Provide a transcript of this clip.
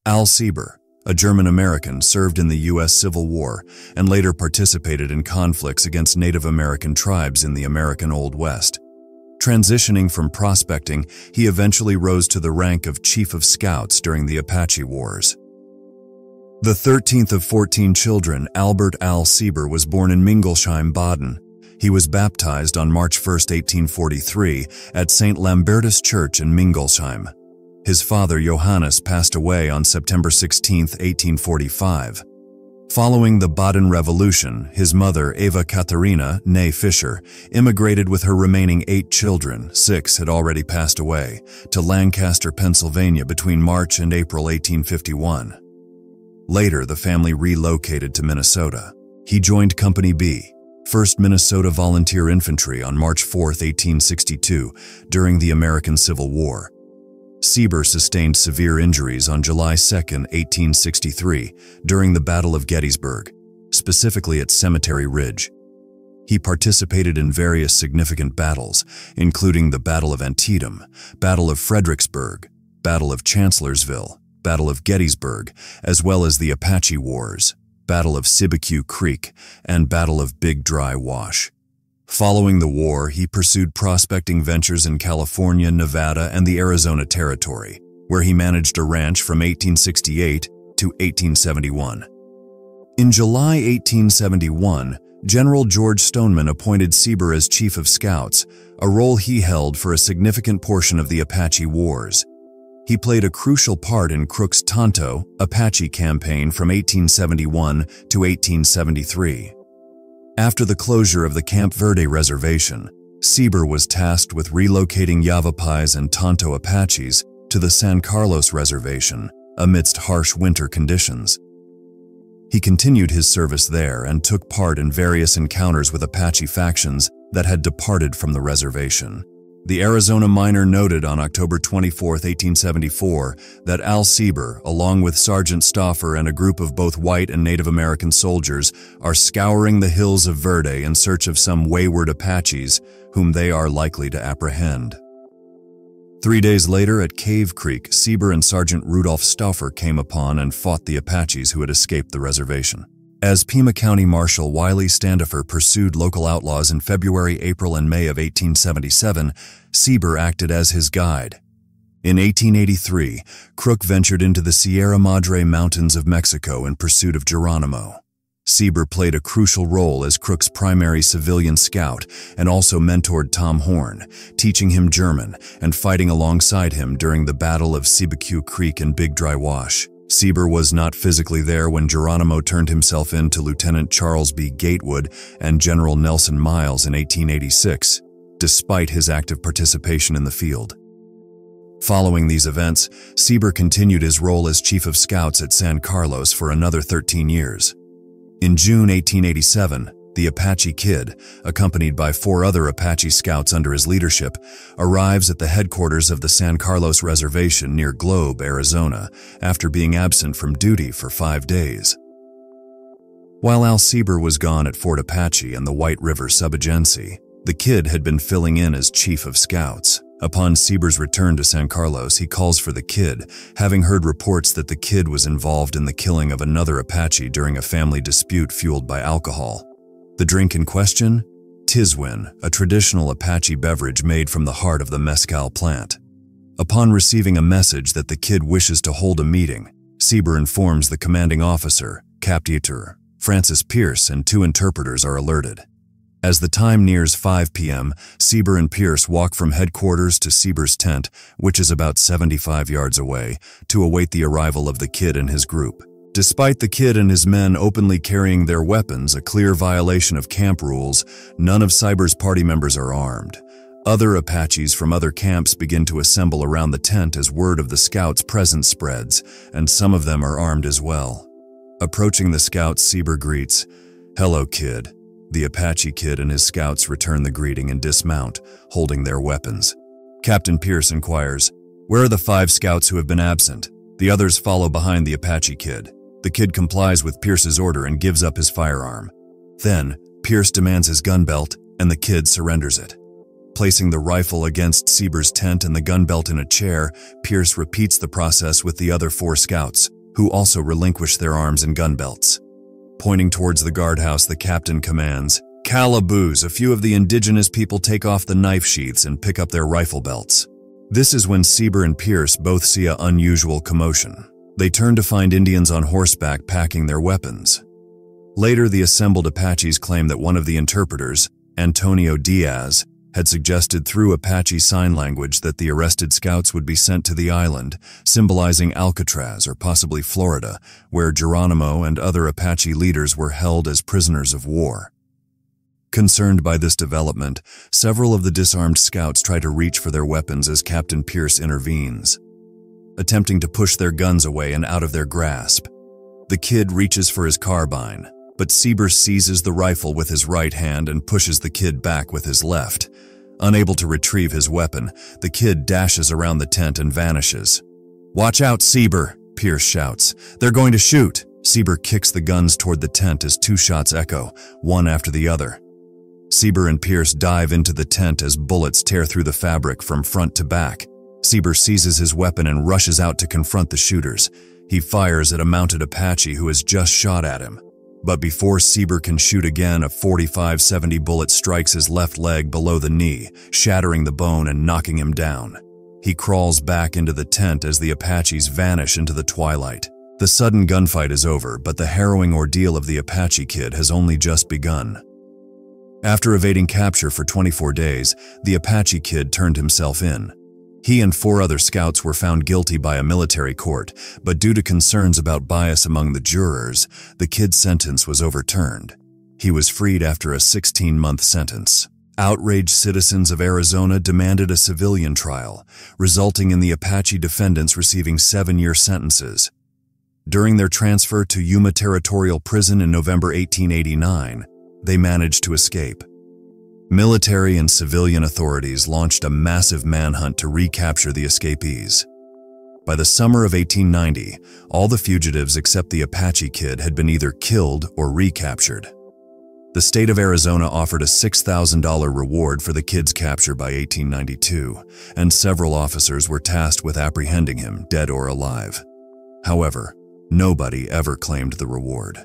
Al Sieber, a German-American, served in the U.S. Civil War and later participated in conflicts against Native American tribes in the American Old West. Transitioning from prospecting, he eventually rose to the rank of Chief of Scouts during the Apache Wars. The 13th of 14 children, Albert Al Sieber was born in Mingolsheim, Baden. He was baptized on March 1, 1843, at St. Lambertus Church in Mingolsheim. His father, Johannes, passed away on September 16, 1845. Following the Baden Revolution, his mother, Eva Katharina, née Fischer, immigrated with her remaining 8 children, 6 had already passed away, to Lancaster, Pennsylvania between March and April 1851. Later, the family relocated to Minnesota. He joined Company B, 1st Minnesota Volunteer Infantry, on March 4, 1862, during the American Civil War. Sieber sustained severe injuries on July 2, 1863, during the Battle of Gettysburg, specifically at Cemetery Ridge. He participated in various significant battles, including the Battle of Antietam, Battle of Fredericksburg, Battle of Chancellorsville, Battle of Gettysburg, as well as the Apache Wars, Battle of Sieber Creek, and Battle of Big Dry Wash. Following the war, he pursued prospecting ventures in California, Nevada, and the Arizona Territory, where he managed a ranch from 1868 to 1871. In July 1871, General George Stoneman appointed Sieber as Chief of Scouts, a role he held for a significant portion of the Apache Wars. He played a crucial part in Crook's Tonto Apache campaign from 1871 to 1873. After the closure of the Camp Verde Reservation, Sieber was tasked with relocating Yavapais and Tonto Apaches to the San Carlos Reservation amidst harsh winter conditions. He continued his service there and took part in various encounters with Apache factions that had departed from the reservation. The Arizona Miner noted on October 24, 1874, that Al Sieber, along with Sergeant Stauffer and a group of both white and Native American soldiers, are scouring the hills of Verde in search of some wayward Apaches whom they are likely to apprehend. 3 days later, at Cave Creek, Sieber and Sergeant Rudolph Stauffer came upon and fought the Apaches who had escaped the reservation. As Pima County Marshal Wiley Standifer pursued local outlaws in February, April, and May of 1877, Sieber acted as his guide. In 1883, Crook ventured into the Sierra Madre Mountains of Mexico in pursuit of Geronimo. Sieber played a crucial role as Crook's primary civilian scout and also mentored Tom Horn, teaching him German and fighting alongside him during the Battle of Sieber Creek and Big Dry Wash. Sieber was not physically there when Geronimo turned himself in to Lieutenant Charles B. Gatewood and General Nelson Miles in 1886, despite his active participation in the field. Following these events, Sieber continued his role as Chief of Scouts at San Carlos for another 13 years. In June 1887, the Apache Kid, accompanied by 4 other Apache scouts under his leadership, arrives at the headquarters of the San Carlos Reservation near Globe, Arizona, after being absent from duty for 5 days. While Al Sieber was gone at Fort Apache and the White River Subagency, the Kid had been filling in as Chief of Scouts. Upon Sieber's return to San Carlos, he calls for the Kid, having heard reports that the Kid was involved in the killing of another Apache during a family dispute fueled by alcohol. The drink in question? Tizwin, a traditional Apache beverage made from the heart of the mescal plant. Upon receiving a message that the Kid wishes to hold a meeting, Sieber informs the commanding officer, Captain Francis Pierce, and 2 interpreters are alerted. As the time nears 5 p.m., Sieber and Pierce walk from headquarters to Sieber's tent, which is about 75 yards away, to await the arrival of the Kid and his group. Despite the Kid and his men openly carrying their weapons, a clear violation of camp rules, none of Sieber's party members are armed. Other Apaches from other camps begin to assemble around the tent as word of the scouts' presence spreads, and some of them are armed as well. Approaching the scouts, Sieber greets, "Hello, Kid." The Apache Kid and his scouts return the greeting and dismount, holding their weapons. Captain Pierce inquires, "Where are the 5 scouts who have been absent?" The others follow behind the Apache Kid. The Kid complies with Pierce's order and gives up his firearm. Then, Pierce demands his gun belt, and the Kid surrenders it. Placing the rifle against Sieber's tent and the gun belt in a chair, Pierce repeats the process with the other 4 scouts, who also relinquish their arms and gun belts. Pointing towards the guardhouse, the captain commands, "Calaboose!" A few of the indigenous people take off the knife sheaths and pick up their rifle belts. This is when Sieber and Pierce both see an unusual commotion. They turn to find Indians on horseback packing their weapons. Later, the assembled Apaches claim that one of the interpreters, Antonio Diaz, had suggested through Apache sign language that the arrested scouts would be sent to the island, symbolizing Alcatraz or possibly Florida, where Geronimo and other Apache leaders were held as prisoners of war. Concerned by this development, several of the disarmed scouts try to reach for their weapons as Captain Pierce intervenes, attempting to push their guns away and out of their grasp. The kid reaches for his carbine, but Sieber seizes the rifle with his right hand and pushes the kid back with his left. Unable to retrieve his weapon, the kid dashes around the tent and vanishes. "Watch out, Sieber!" Pierce shouts. "They're going to shoot!" Sieber kicks the guns toward the tent as 2 shots echo, one after the other. Sieber and Pierce dive into the tent as bullets tear through the fabric from front to back. Sieber seizes his weapon and rushes out to confront the shooters. He fires at a mounted Apache who has just shot at him. But before Sieber can shoot again, a .45-70 bullet strikes his left leg below the knee, shattering the bone and knocking him down. He crawls back into the tent as the Apaches vanish into the twilight. The sudden gunfight is over, but the harrowing ordeal of the Apache kid has only just begun. After evading capture for 24 days, the Apache kid turned himself in. He and 4 other scouts were found guilty by a military court, but due to concerns about bias among the jurors, the kid's sentence was overturned. He was freed after a 16-month sentence. Outraged citizens of Arizona demanded a civilian trial, resulting in the Apache defendants receiving 7-year sentences. During their transfer to Yuma Territorial Prison in November 1889, they managed to escape. Military and civilian authorities launched a massive manhunt to recapture the escapees. By the summer of 1890, all the fugitives except the Apache kid had been either killed or recaptured. The state of Arizona offered a $6,000 reward for the kid's capture by 1892, and several officers were tasked with apprehending him, dead or alive. However, nobody ever claimed the reward.